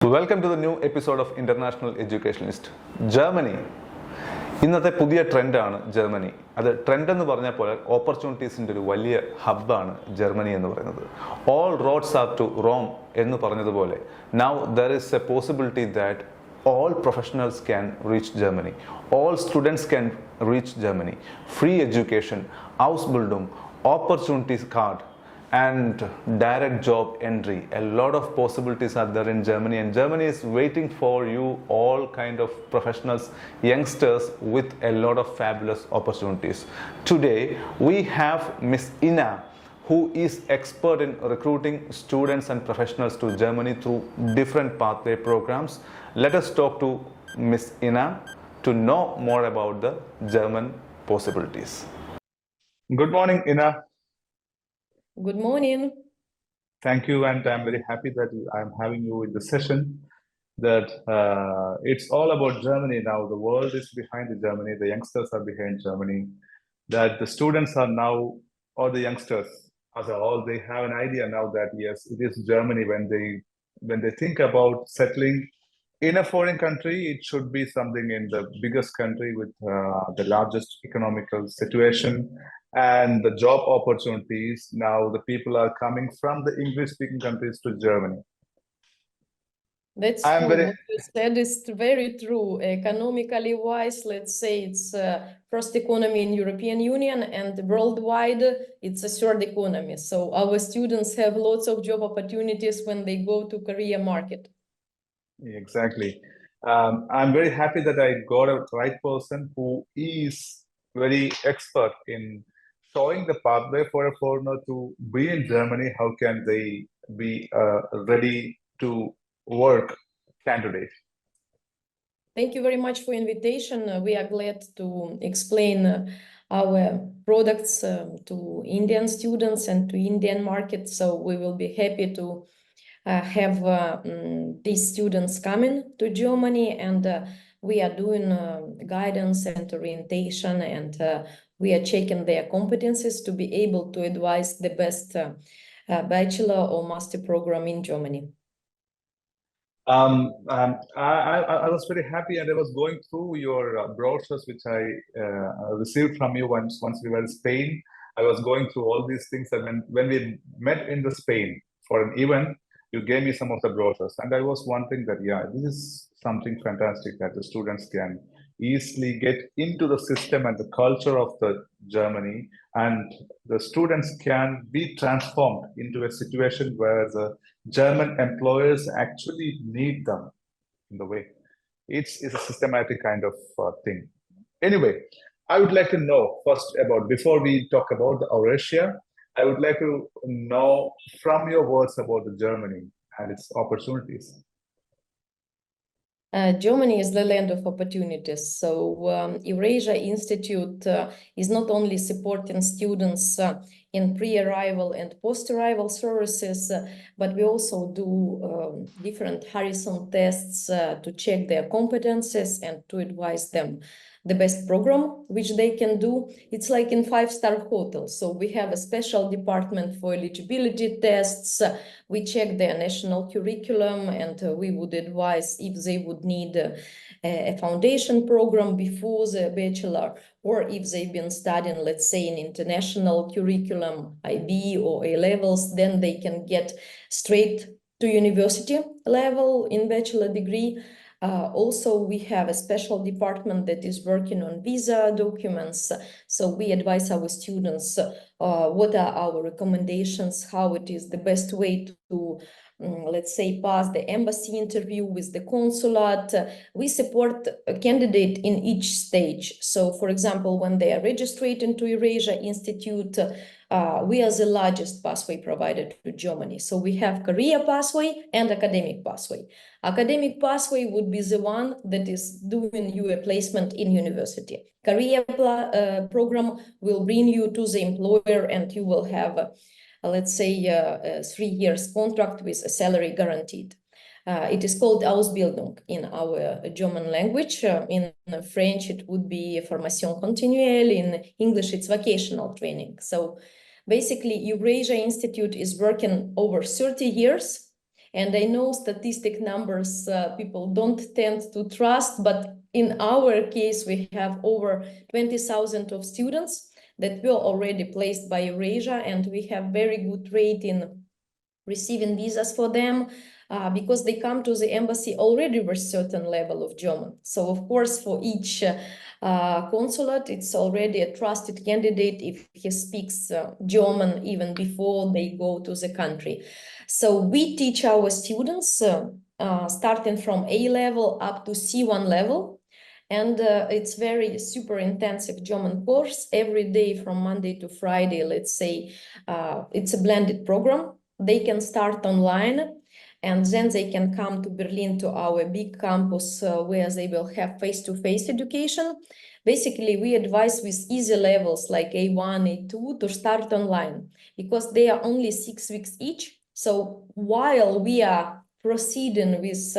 Welcome to the new episode of International Educationalist. Germany. ഇന്നത്തെ പുതിയ ട്രെൻഡാണ് Germany. അത് trend എന്ന് പറഞ്ഞാൽ പോലെ ഓപ്പർച്യൂണിറ്റീസിൻ്റെ ഒരു വലിയ ഹബ്ബാണ് ജർമ്മനി എന്ന് പറയുന്നത്. All roads are to Rome എന്ന് പറഞ്ഞതുപോലെ now there is a possibility that all professionals can reach Germany. All students can reach Germany. Free education, Ausbildung, opportunities card, and direct job entry. A lot of possibilities are there in Germany, and Germany is waiting for you, all kind of professionals, youngsters with a lot of fabulous opportunities. Today we have Miss Ina, who is expert in recruiting students and professionals to Germany through different pathway programs. Let us talk to Miss Ina to know more about the German possibilities. Good morning, Ina. Good morning. Thank you, and I'm very happy that I'm having you in the session. That it's all about Germany now. The world is behind Germany. The youngsters are behind Germany. That the students are now, or the youngsters as a whole, they have an idea now that yes, it is Germany. When they think about settling in a foreign country, it should be something in the biggest country with the largest economical situation and the job opportunities. Now the people are coming from the English-speaking countries to Germany. That's true. What you said is very true. Economically wise, let's say it's first economy in European Union, and worldwide it's a third economy. So our students have lots of job opportunities when they go to career market. Exactly. I'm very happy that I got a right person who is very expert in showing the pathway for a foreigner to be in Germany. How can they be ready to work candidate? Thank you very much for invitation. We are glad to explain our products to Indian students and to Indian market. So we will be happy to have these students coming to Germany, and we are doing guidance and orientation, and we are checking their competencies to be able to advise the best bachelor or master program in Germany. I was very happy, and I was going through your brochures, which I received from you once we were in Spain. I was going through all these things, and when we met in the Spain for an event, you gave me some of the brochures, and I was wondering that, yeah, this is something fantastic that the students can easily get into the system and the culture of the Germany, and the students can be transformed into a situation where the German employers actually need them in the way. It's a systematic kind of thing. Anyway, I would like to know first about, before we talk about the Eurasia, I would like to know from your words about the Germany and its opportunities. Germany is the land of opportunities. So Eurasia Institute is not only supporting students in pre-arrival and post-arrival services, but we also do different Harrison tests to check their competences and to advise them the best program which they can do. It's like in five-star hotels. So we have a special department for eligibility tests. We check their national curriculum, and we would advise if they would need a foundation program before the bachelor, or if they've been studying, let's say, in international curriculum, IB or A levels, then they can get straight to university level in bachelor degree. Also, we have a special department that is working on visa documents. So we advise our students what are our recommendations, how it is the best way to let's say, pass the embassy interview with the consulate. We support a candidate in each stage. So, for example, when they are registered into Eurasia Institute, we are the largest pathway provider to Germany. So we have career pathway and academic pathway. Academic pathway would be the one that is doing you a placement in university. Career program will bring you to the employer, and you will have let's say, a 3 years contract with a salary guaranteed. It is called Ausbildung in our German language. In French, it would be formation continuelle. In English, it's vocational training. So basically, Eurasia Institute is working over 30 years And I know statistic numbers people don't tend to trust, but in our case, we have over 20,000 of students that were already placed by Eurasia, and we have very good rate in receiving visas for them because they come to the embassy already with certain level of German. So of course, for each consulate, it's already a trusted candidate if he speaks German even before they go to the country. So we teach our students starting from A level up to C1 level. And it's very super intensive German course every day from Monday to Friday, let's say. It's a blended program. They can start online and then they can come to Berlin to our big campus where they will have face-to-face education. Basically, we advise with easy levels like A1, A2 to start online because they are only 6 weeks each. So while we are proceeding with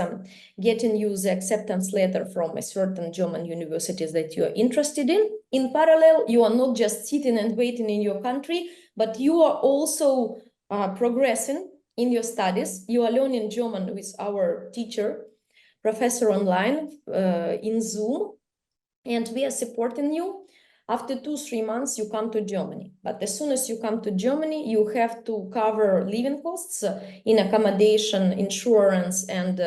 getting you the acceptance letter from a certain German universities that you are interested in parallel, you are not just sitting and waiting in your country, but you are also progressing in your studies. You are learning German with our teacher, professor online in Zoom, and we are supporting you. After 2-3 months, you come to Germany. But as soon as you come to Germany, you have to cover living costs in accommodation, insurance, and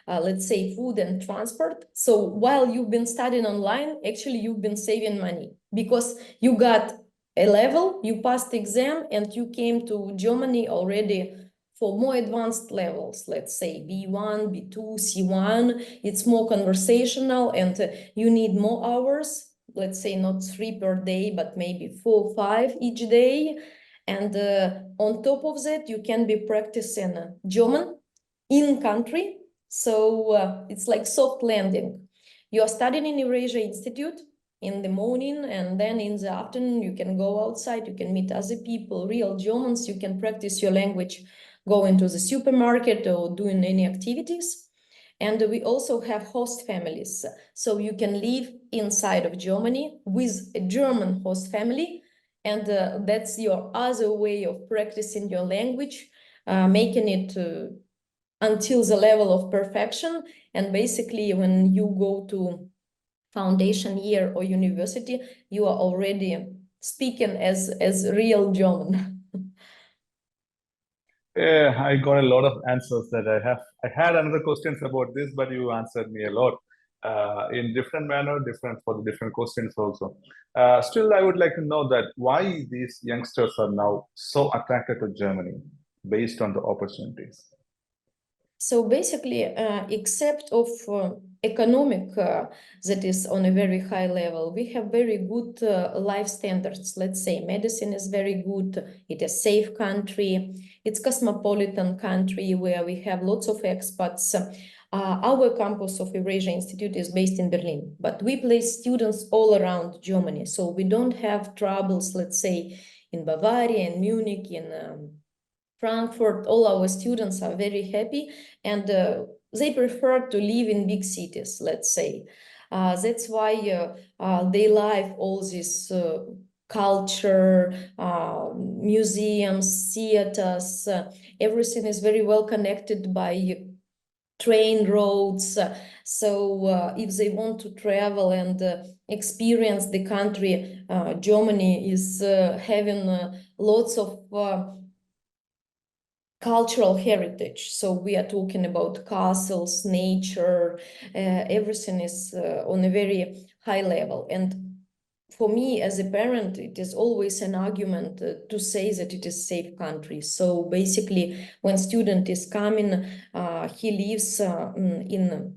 let's say food and transport. So while you've been studying online, actually you've been saving money because you got a level, you passed the exam, and you came to Germany already for more advanced levels, let's say B1, B2, C1. It's more conversational and you need more hours, let's say not 3 per day, but maybe 4, 5 each day. And on top of that, you can be practicing German in country. So it's like soft landing. You are studying in Eurasia Institute in the morning, and then in the afternoon, you can go outside, you can meet other people, real Germans, you can practice your language going to the supermarket or doing any activities. And we also have host families. So you can live inside of Germany with a German host family. And that's your other way of practicing your language, making it until the level of perfection. And basically, when you go to foundation year or university, you are already speaking as real German. Yeah, I got a lot of answers that I have. I had another questions about this, but you answered me a lot in different manner, different for the different questions also. Still, I would like to know that why these youngsters are now so attracted to Germany based on the opportunities. So basically, except of economic that is on a very high level, we have very good life standards. Let's say medicine is very good. It is a safe country. It's cosmopolitan country where we have lots of expats. Our campus of Eurasia Institute is based in Berlin, but we place students all around Germany. So we don't have troubles, let's say, in Bavaria, in Munich, in Frankfurt. All our students are very happy, and they prefer to live in big cities, let's say. That's why they like all this culture, museums, theaters. Everything is very well connected by train roads. So if they want to travel and experience the country, Germany is having lots of cultural heritage. So we are talking about castles, nature, everything is on a very high level. And for me as a parent, it is always an argument to say that it is safe country. So basically, when student is coming, he lives in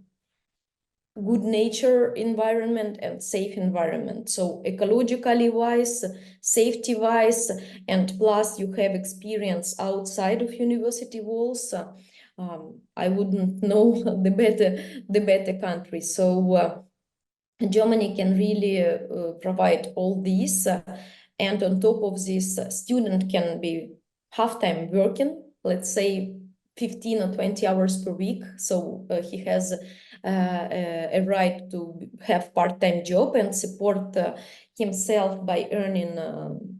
good nature environment and safe environment. So ecologically wise, safety wise, and plus you have experience outside of university walls. I wouldn't know the better country. So Germany can really provide all these. And on top of this, student can be half-time working, let's say 15 or 20 hours per week. So he has a right to have part-time job and support himself by earning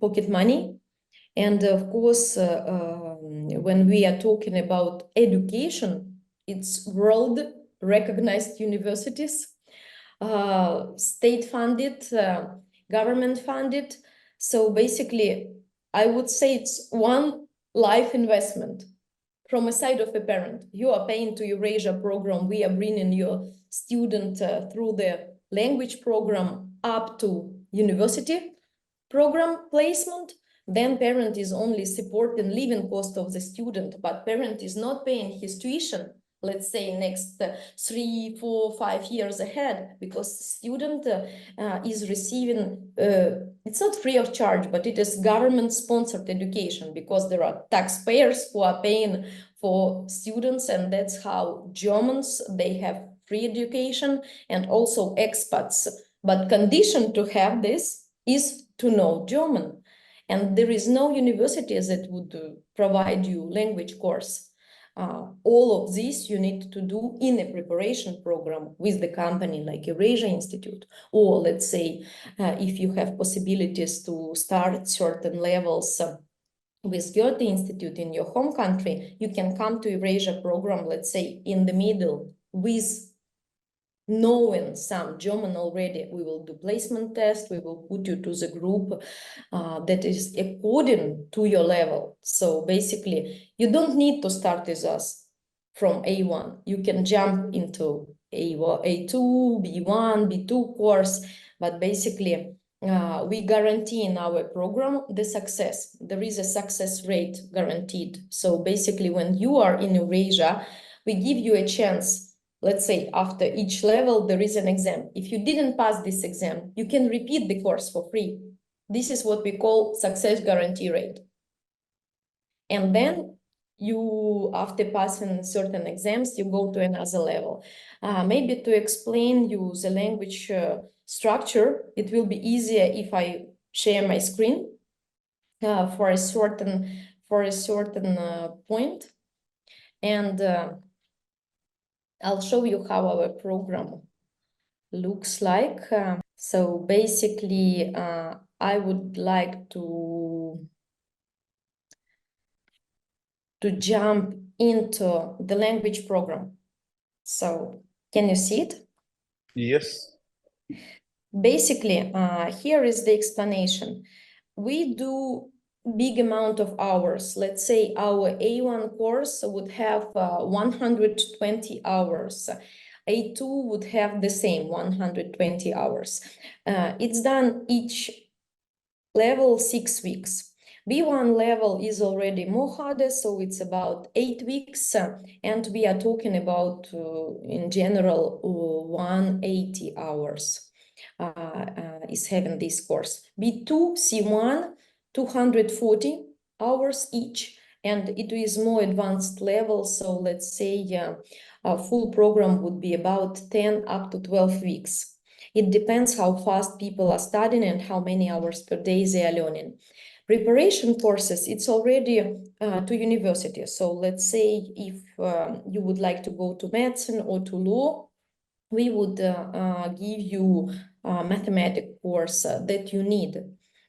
pocket money. And of course, when we are talking about education, it's world recognized universities, state funded, government funded. So basically, I would say it's one life investment from a side of a parent. You are paying to Eurasia program. We are bringing your student through the language program up to university program placement. Then parent is only supporting living cost of the student, but parent is not paying his tuition, let's say next 3, 4, 5 years ahead, because student is receiving, it's not free of charge, but it is government sponsored education, because there are taxpayers who are paying for students, and that's how Germans, they have free education, and also expats. But condition to have this is to know German. And there is no university that would provide you language course. All of this you need to do in a preparation program with the company like Eurasia Institute, or let's say if you have possibilities to start certain levels with Goethe Institute in your home country, you can come to Eurasia program, let's say in the middle, with knowing some German already. We will do placement test, we will put you to the group that is according to your level. So basically, you don't need to start with us from A1. You can jump into A2, B1, B2 course, but basically, we guarantee in our program the success. There is a success rate guaranteed. So basically, when you are in Eurasia, we give you a chance. Let's say after each level, there is an exam. If you didn't pass this exam, you can repeat the course for free. This is what we call success guarantee rate. And then you, after passing certain exams, you go to another level. Maybe to explain you the language structure, it will be easier if I share my screen for a certain point. And I'll show you how our program looks like. So basically, I would like to jump into the language program. So can you see it? Yes. Basically, here is the explanation. We do big amount of hours. Let's say our A1 course would have 120 hours. A2 would have the same 120 hours. It's done each level 6 weeks. B1 level is already more harder, so it's about 8 weeks, and we are talking about, in general, 180 hours is having this course. B2, C1, 240 hours each, and it is more advanced level, so let's say a full program would be about 10 up to 12 weeks. It depends how fast people are studying and how many hours per day they are learning. Preparation courses, it's already to university. So let's say if you would like to go to medicine or to law, we would give you a mathematics course that you need,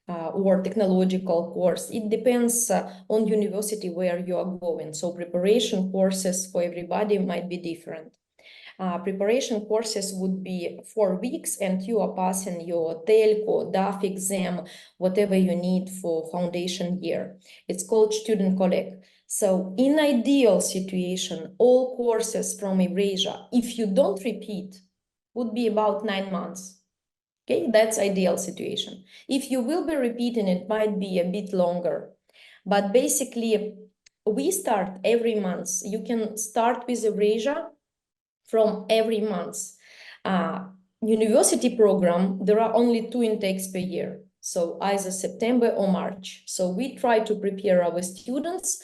or technological course. It depends on university where you are going. So preparation courses for everybody might be different. Preparation courses would be 4 weeks, and you are passing your TELCO, DAF exam, whatever you need for foundation year. It's called Student Collect. So in ideal situation, all courses from Eurasia, if you don't repeat, would be about 9 months. Okay, that's ideal situation. If you will be repeating, it might be a bit longer. But basically, we start every month. You can start with Eurasia from every month. University program, there are only 2 intakes per year. So either September or March. So we try to prepare our students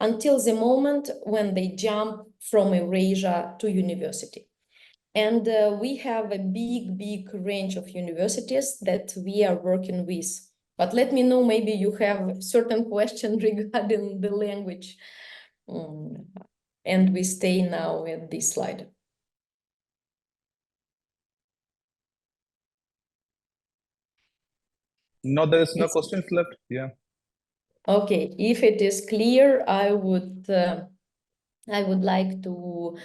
until the moment when they jump from Eurasia to university. And we have a big range of universities that we are working with. But let me know, maybe you have certain questions regarding the language. And we stay now at this slide. No, there is no It's- questions left. Yeah. Okay, if it is clear, I would like to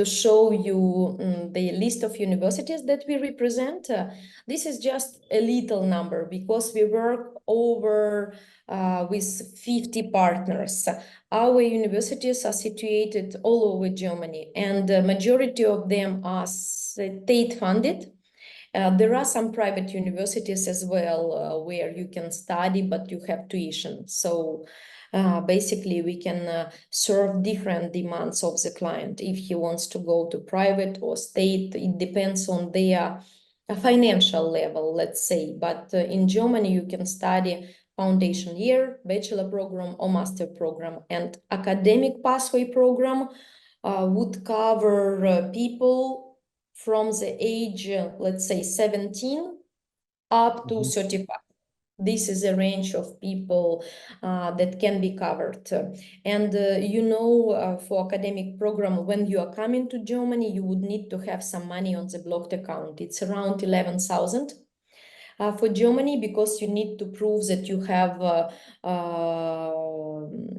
show you the list of universities that we represent. This is just a little number because we work over with 50 partners. Our universities are situated all over Germany, and the majority of them are state-funded. There are some private universities as well where you can study, but you have tuition. So basically, we can serve different demands of the client. If he wants to go to private or state, it depends on their financial level, let's say. But in Germany, you can study foundation year, bachelor program, or master program. And academic pathway program would cover people from the age, let's say 17 up to 35. This is a range of people that can be covered. And for academic program, when you are coming to Germany, you would need to have some money on the blocked account. It's around 11,000. For Germany, because you need to prove that you have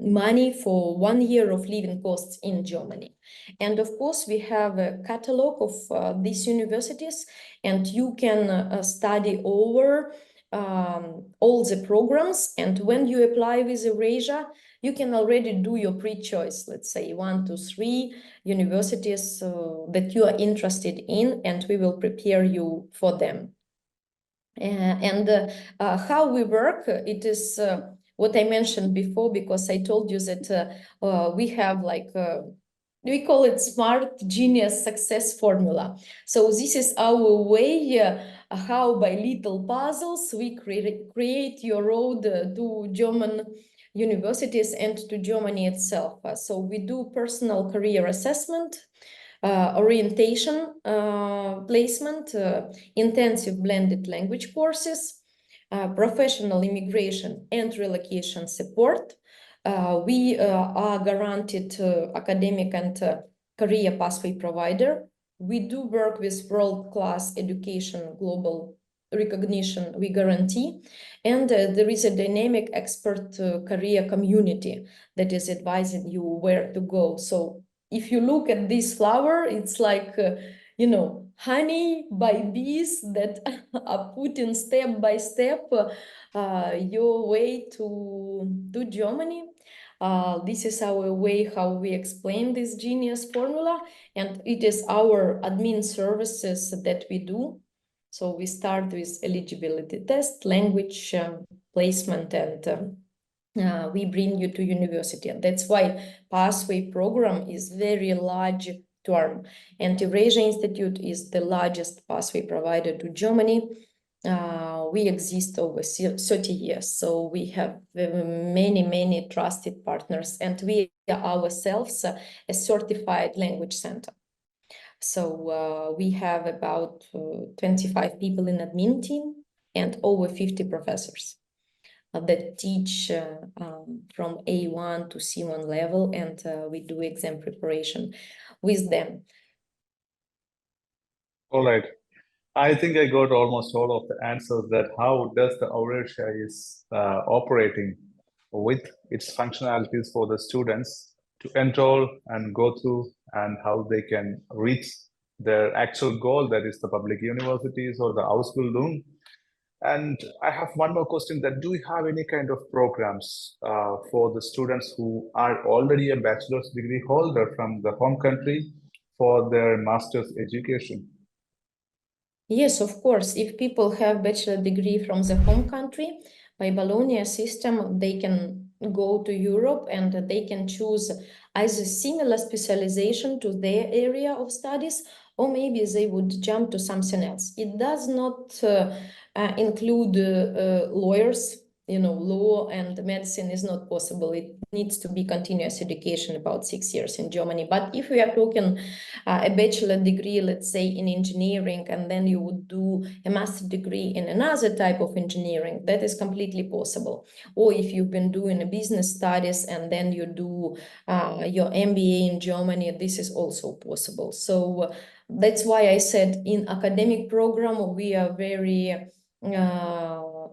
money for 1 year of living costs in Germany. And of course, we have a catalog of these universities, and you can study over all the programs. And when you apply with Eurasia, you can already do your pre-choice, let's say 1 to 3 universities that you are interested in, and we will prepare you for them. How we work, it is what I mentioned before, because I told you that we have we call it smart genius success formula. So this is our way how by little puzzles we create your road to German universities and to Germany itself. So we do personal career assessment, orientation, placement, intensive blended language courses, professional immigration and relocation support. We are guaranteed academic and career pathway provider. We do work with world-class education, global recognition we guarantee. And there is a dynamic expert career community that is advising you where to go. So if you look at this flower, it's like, honey by bees that are put in step by step your way to Germany. This is our way how we explain this genius formula, and it is our admin services that we do. So we start with eligibility test, language placement, and we bring you to university. And that's why pathway program is very large term. And Eurasia Institute is the largest pathway provider to Germany. We exist over 30 years, so we have many trusted partners, and we are ourselves a certified language center. So we have about 25 people in admin team and over 50 professors that teach from A1 to C1 level, and we do exam preparation with them. All right. I think I got almost all of the answers that how does the Eurasia is operating with its functionalities for the students to enroll and go through, and how they can reach their actual goal, that is the public universities or the Ausbildung. And I have one more question, that do you have any kind of programs for the students who are already a bachelor's degree holder from the home country for their master's education? Yes, of course. If people have bachelor degree from the home country, by Bologna system, they can go to Europe and they can choose either similar specialization to their area of studies, or maybe they would jump to something else. It does not include lawyers. Law and medicine is not possible. It needs to be continuous education, about 6 years in Germany. But if we are talking a bachelor degree, let's say in engineering, and then you would do a master degree in another type of engineering, that is completely possible. Or if you've been doing a business studies and then you do your MBA in Germany, this is also possible. So that's why I said in academic program, we are very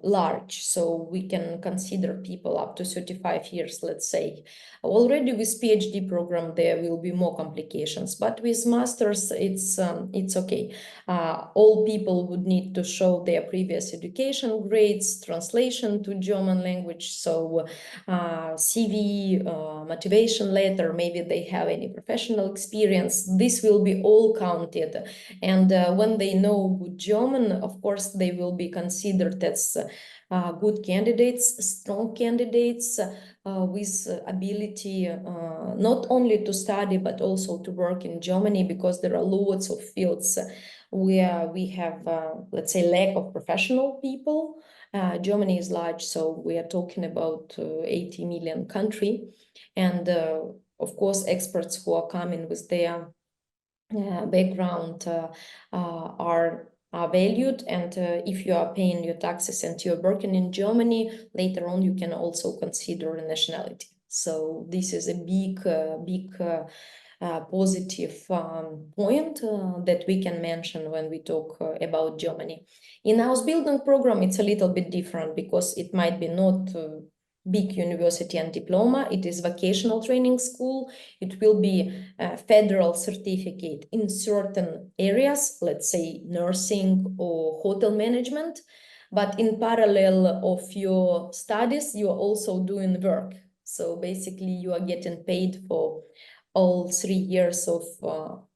large, so we can consider people up to 35 years, let's say. Already with PhD program, there will be more complications, but with masters, it's okay. All people would need to show their previous education grades, translation to German language, so CV, motivation letter, maybe they have any professional experience. This will be all counted. And when they know good German, of course, they will be considered as good candidates, strong candidates with ability not only to study, but also to work in Germany, because there are lots of fields where we have, let's say, lack of professional people. Germany is large, so we are talking about 80 million country. And of course, experts who are coming with their background are valued. And if you are paying your taxes and you're working in Germany, later on you can also consider nationality. So this is a big positive point that we can mention when we talk about Germany. In Ausbildung program, it's a little bit different, because it might be not big university and diploma. It is vocational training school. It will be a federal certificate in certain areas, let's say nursing or hotel management. But in parallel of your studies, you are also doing work. So basically you are getting paid for all 3 years of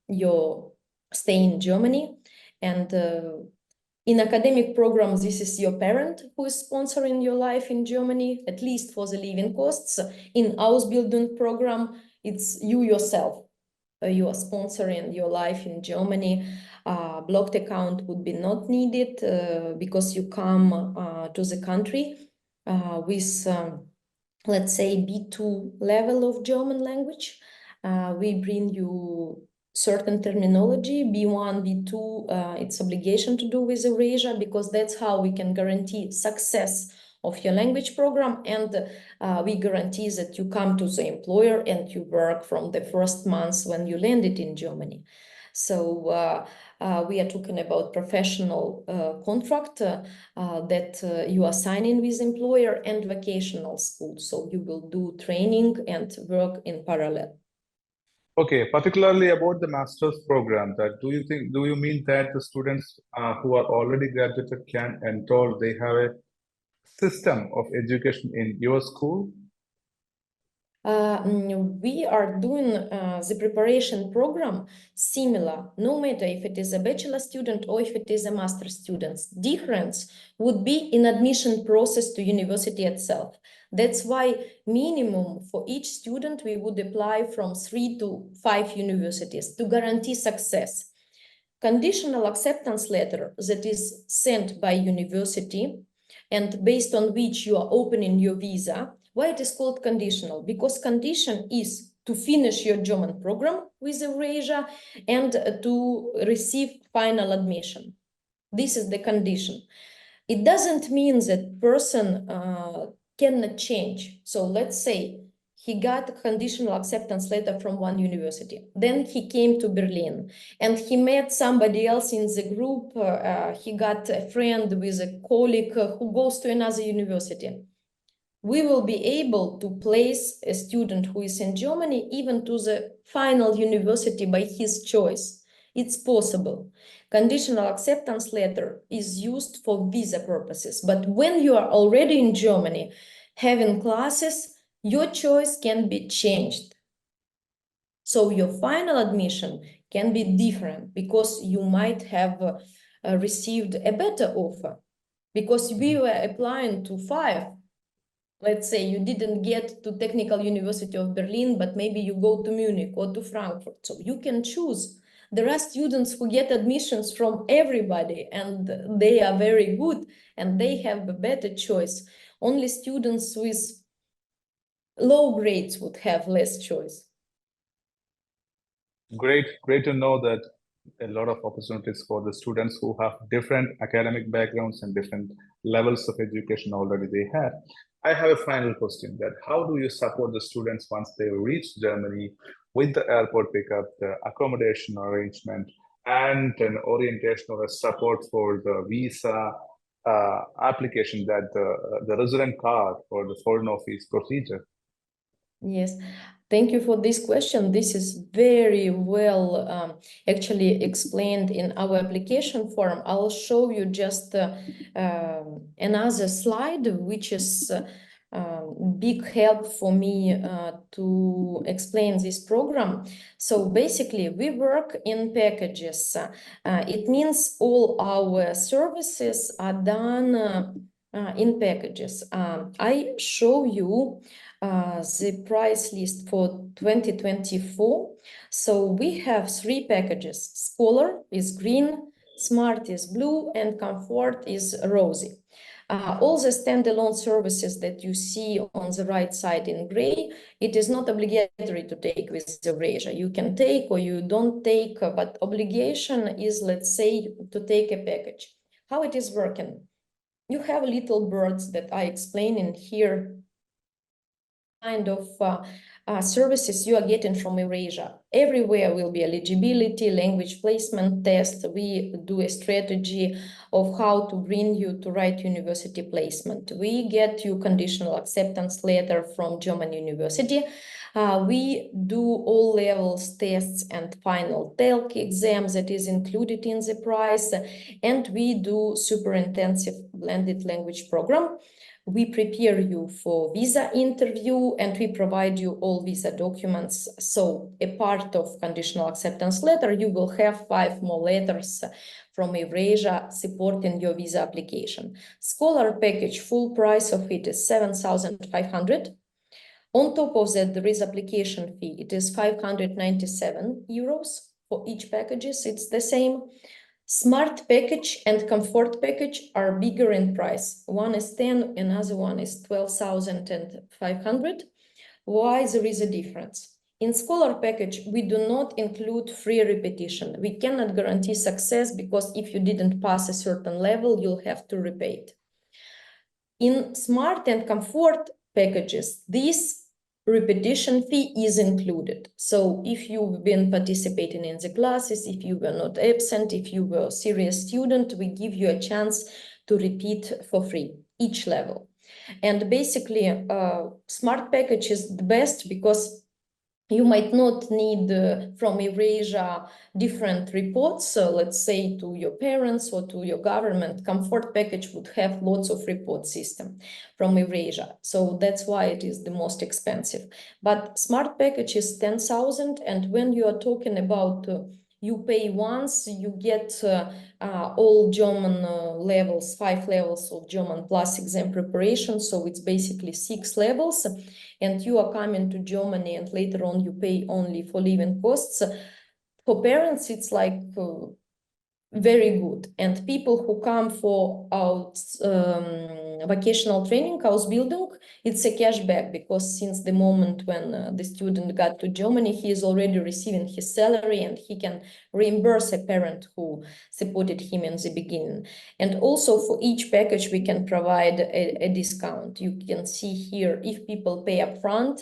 your stay in Germany. And in academic programs, this is your parent who is sponsoring your life in Germany, at least for the living costs. In Ausbildung program, it's you yourself. You are sponsoring your life in Germany. Blocked account would be not needed because you come to the country with, let's say, B2 level of German language. We bring you certain terminology, B1, B2, it's obligation to do with Eurasia, because that's how we can guarantee success of your language program. And we guarantee that you come to the employer and you work from the first months when you landed in Germany. So we are talking about professional contract that you are signing with employer, and vocational school. So you will do training and work in parallel. Okay, particularly about the master's program, that do you mean that the students who are already graduated can enroll, they have a system of education in your school? We are doing the preparation program similar, no matter if it is a bachelor student or if it is a master student. Difference would be in admission process to university itself. That's why minimum for each student, we would apply from 3 to 5 universities to guarantee success. Conditional acceptance letter that is sent by university and based on which you are opening your visa. Why it is called conditional? Because condition is to finish your German program with Eurasia and to receive final admission. This is the condition. It doesn't mean that person cannot change. So let's say he got a conditional acceptance letter from one university. Then he came to Berlin and he met somebody else in the group. He got a friend with a colleague who goes to another university. We will be able to place a student who is in Germany even to the final university by his choice. It's possible. Conditional acceptance letter is used for visa purposes, but when you are already in Germany having classes, your choice can be changed. So your final admission can be different because you might have received a better offer, because we were applying to 5. Let's say you didn't get to Technical University of Berlin, but maybe you go to Munich or to Frankfurt. So you can choose. There are students who get admissions from everybody and they are very good and they have a better choice. Only students with low grades would have less choice. Great to know that a lot of opportunities for the students who have different academic backgrounds and different levels of education already they have. I have a final question, that how do you support the students once they reach Germany with the airport pickup, the accommodation arrangement, and an orientation or a support for the visa? application, that the resident card or the foreign office procedure? Yes, thank you for this question. This is very well actually explained in our application form. I'll show you just another slide, which is big help for me to explain this program. So basically, we work in packages. It means all our services are done in packages. I show you the price list for 2024. So we have 3 packages. Scholar is green, Smart is blue, and Comfort is rosy. All the standalone services that you see on the right side in gray, it is not obligatory to take with Eurasia. You can take or you don't take, but obligation is, let's say, to take a package. How it is working? You have little birds that I explain in here, kind of services you are getting from Eurasia. Everywhere will be eligibility, language placement test. We do a strategy of how to bring you to right university placement. We get you conditional acceptance letter from German university. We do all levels tests and final TELC exams that is included in the price. And we do super intensive blended language program. We prepare you for visa interview and we provide you all visa documents. So a part of conditional acceptance letter, you will have 5 more letters from Eurasia supporting your visa application. Scholar package, full price of it is 7,500. On top of that, there is application fee. It is 597 euros for each packages. It's the same. Smart package and Comfort package are bigger in price. One is 10, another one is 12,500. Why there is a difference? In Scholar package, we do not include free repetition. We cannot guarantee success because if you didn't pass a certain level, you'll have to repeat. In Smart and Comfort packages, this repetition fee is included. So if you've been participating in the classes, if you were not absent, if you were a serious student, we give you a chance to repeat for free each level. And basically, Smart package is the best because you might not need from Eurasia different reports, let's say to your parents or to your government. Comfort package would have lots of report system from Eurasia. So that's why it is the most expensive. But Smart package is 10,000. And when you are talking about you pay once, you get all German levels, 5 levels of German plus exam preparation. So it's basically 6 levels. And you are coming to Germany and later on you pay only for living costs. For parents, it's like very good. And people who come for our vocational training, Ausbildung, it's a cashback because since the moment when the student got to Germany, he is already receiving his salary and he can reimburse a parent who supported him in the beginning. And also for each package, we can provide a discount. You can see here, if people pay upfront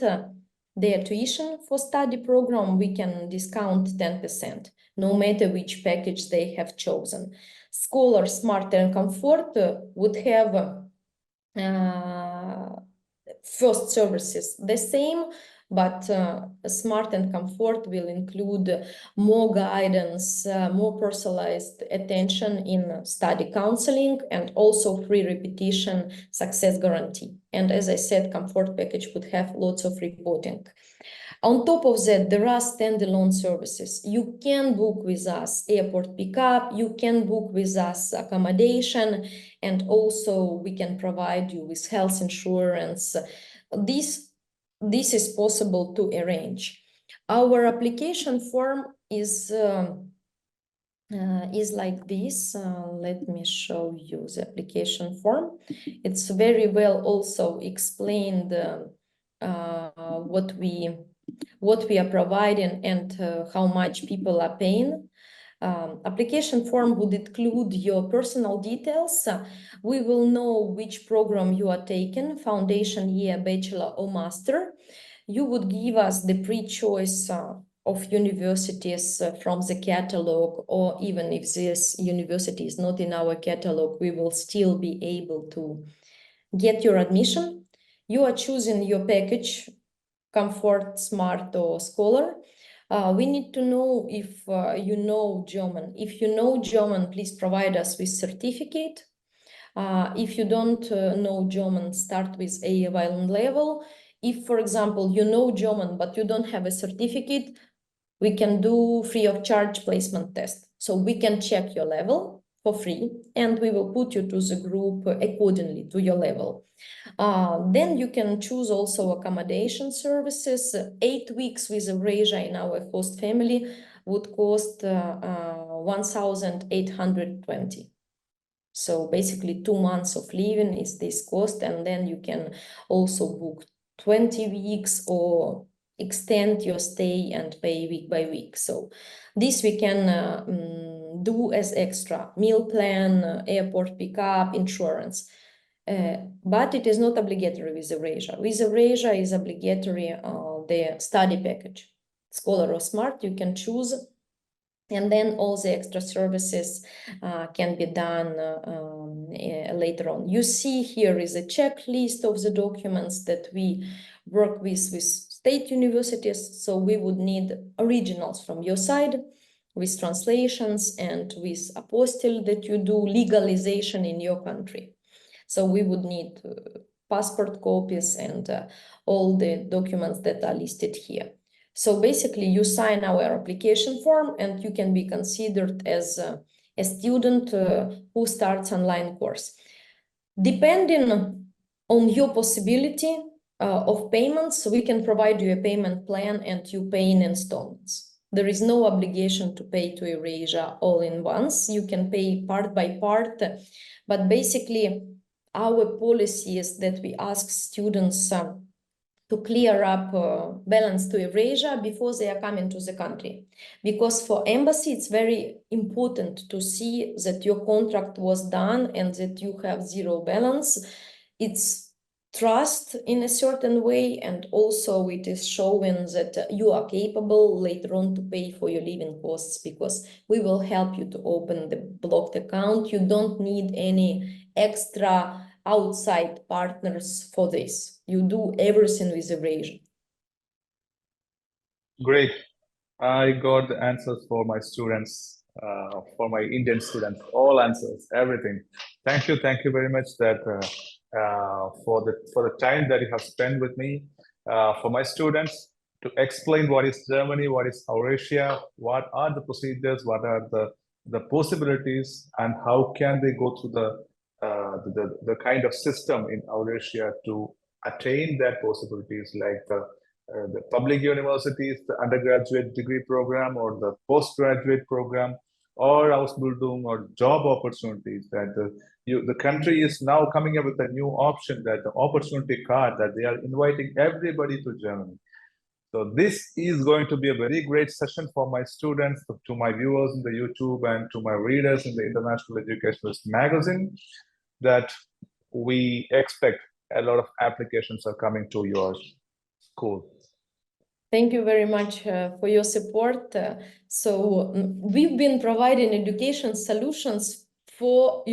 their tuition for study program, we can discount 10%. No matter which package they have chosen. Scholar, Smart, and Comfort would have first services the same, but Smart and Comfort will include more guidance, more personalized attention in study counseling, and also free repetition success guarantee. And as I said, Comfort package would have lots of reporting. On top of that, there are standalone services. You can book with us airport pickup, you can book with us accommodation, and also we can provide you with health insurance. This is possible to arrange. Our application form is like this. Let me show you the application form. It's very well also explained what we are providing and how much people are paying. Application form would include your personal details. We will know which program you are taking, foundation year, bachelor or master. You would give us the pre-choice of universities from the catalog, or even if this university is not in our catalog, we will still be able to get your admission. You are choosing your package, Comfort, Smart, or Scholar. We need to know if you know German. If you know German, please provide us with certificate. If you don't know German, start with A1 level. If, for example, you know German, but you don't have a certificate, we can do free of charge placement test. So we can check your level for free, and we will put you to the group accordingly to your level. Then you can choose also accommodation services. 8 weeks with Eurasia in our host family would cost 1,820. So basically 2 months of living is this cost, and then you can also book 20 weeks or extend your stay and pay week by week. So this we can do as extra: meal plan, airport pickup, insurance. But it is not obligatory with Eurasia. With Eurasia is obligatory the study package. Scholar or Smart, you can choose. And then all the extra services can be done later on. You see here is a checklist of the documents that we work with state universities. So we would need originals from your side with translations and with apostille that you do legalization in your country. So we would need passport copies and all the documents that are listed here. So basically you sign our application form and you can be considered as a student who starts online course. Depending on your possibility of payments, we can provide you a payment plan and you pay in installments. There is no obligation to pay to Eurasia all in once. You can pay part by part, but basically our policy is that we ask students to clear up balance to Eurasia before they are coming to the country. Because for embassy, it's very important to see that your contract was done and that you have zero balance. It's trust in a certain way, and also it is showing that you are capable later on to pay for your living costs, because we will help you to open the blocked account. You don't need any extra outside partners for this. You do everything with Eurasia. Great. I got the answers for my students, for my Indian students, all answers, everything. Thank you very much that for the time that you have spent with me, for my students to explain what is Germany, what is Eurasia, what are the procedures, what are the possibilities, and how can they go through the kind of system in Eurasia to attain that possibilities, like the public universities, the undergraduate degree program, or the postgraduate program, or Ausbildung, or job opportunities. That the country is now coming up with a new option, that the opportunity card, that they are inviting everybody to Germany. So this is going to be a very great session for my students, to my viewers in the YouTube, and to my readers in the International Educationalist magazine, that we expect a lot of applications are coming to your school. Thank you very much for your support. We've been providing education solutions for,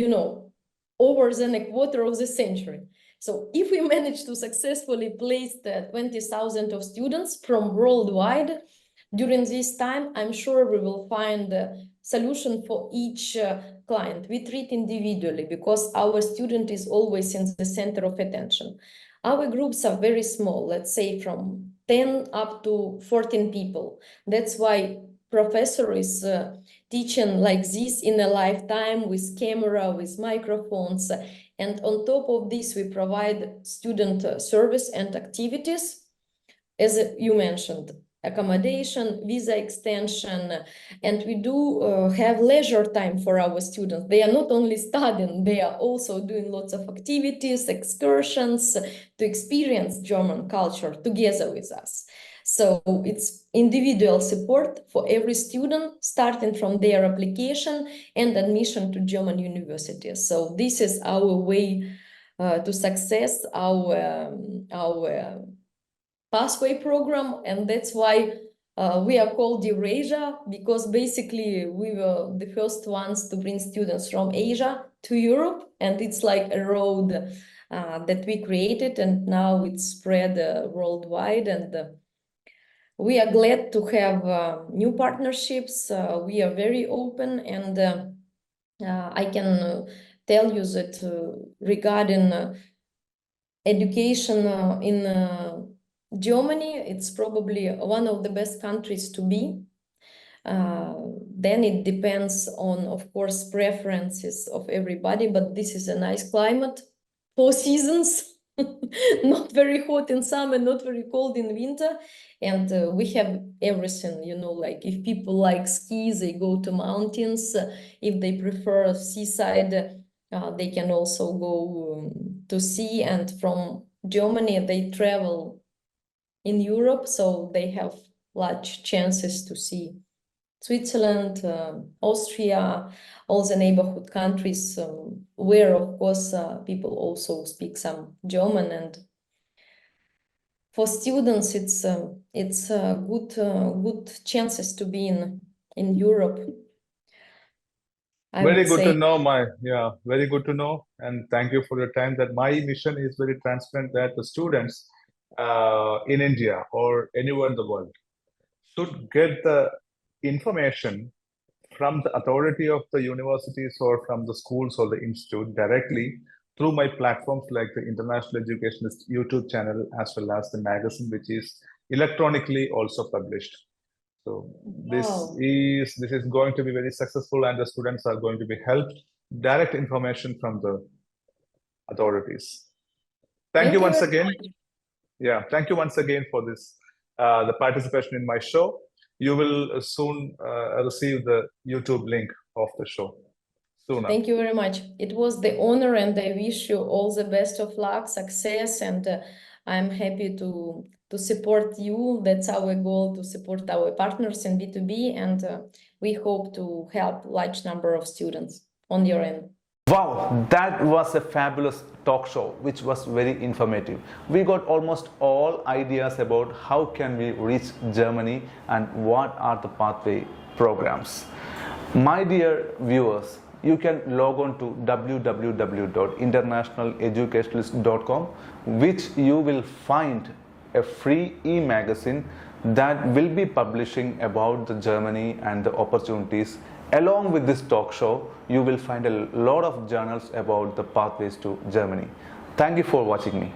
over than a quarter of the century. So if we manage to successfully place 20,000 of students from worldwide during this time, I'm sure we will find a solution for each client. We treat individually because our student is always in the center of attention. Our groups are very small, let's say from 10 up to 14 people. That's why professor is teaching like this in a lifetime, with camera, with microphones. And on top of this, we provide student service and activities, as you mentioned, accommodation, visa extension, and we do have leisure time for our students. They are not only studying, they are also doing lots of activities, excursions, to experience German culture together with us. So it's individual support for every student, starting from their application and admission to German universities. So this is our way to success, our pathway program, and that's why We are called Eurasia because basically we were the first ones to bring students from Asia to Europe, and it's like a road that we created, and now it's spread worldwide. And we are glad to have new partnerships. We are very open, and I can tell you that regarding education in Germany, it's probably one of the best countries to be. Then it depends on, of course, preferences of everybody, but this is a nice climate, 4 seasons, not very hot in summer, not very cold in winter. And we have everything, you know, like if people like ski, they go to mountains. If they prefer seaside, they can also go to sea. And from Germany, they travel in Europe, so they have large chances to see Switzerland, Austria, all the neighborhood countries, where of course people also speak some German. And for students, it's good chances to be in Europe. I Very would good say. to know, very good to know. And thank you for your time. That my mission is very transparent, that the students in India or anywhere in the world should get the information from the authority of the universities or from the schools or the institute directly through my platforms like the International Educationist YouTube channel, as well as the magazine, which is electronically also published. So Wow. this is going to be very successful, and the students are going to be helped direct information from the authorities. Thank you once very again. much. Yeah, thank you once again for this the participation in my show. You will soon receive the YouTube link of the show sooner. Thank you very much. It was the honor, and I wish you all the best of luck, success, and I'm happy to support you. That's our goal, to support our partners in B2B, and we hope to help large number of students on your end. Wow, that was a fabulous talk show which was very informative. We got almost all ideas about how can we reach Germany and what are the pathway programs. My dear viewers, you can log on to www.internationaleducationalist.com, which you will find a free e-magazine that will be publishing about the Germany and the opportunities. Along with this talk show, you will find a lot of journals about the pathways to Germany. Thank you for watching me.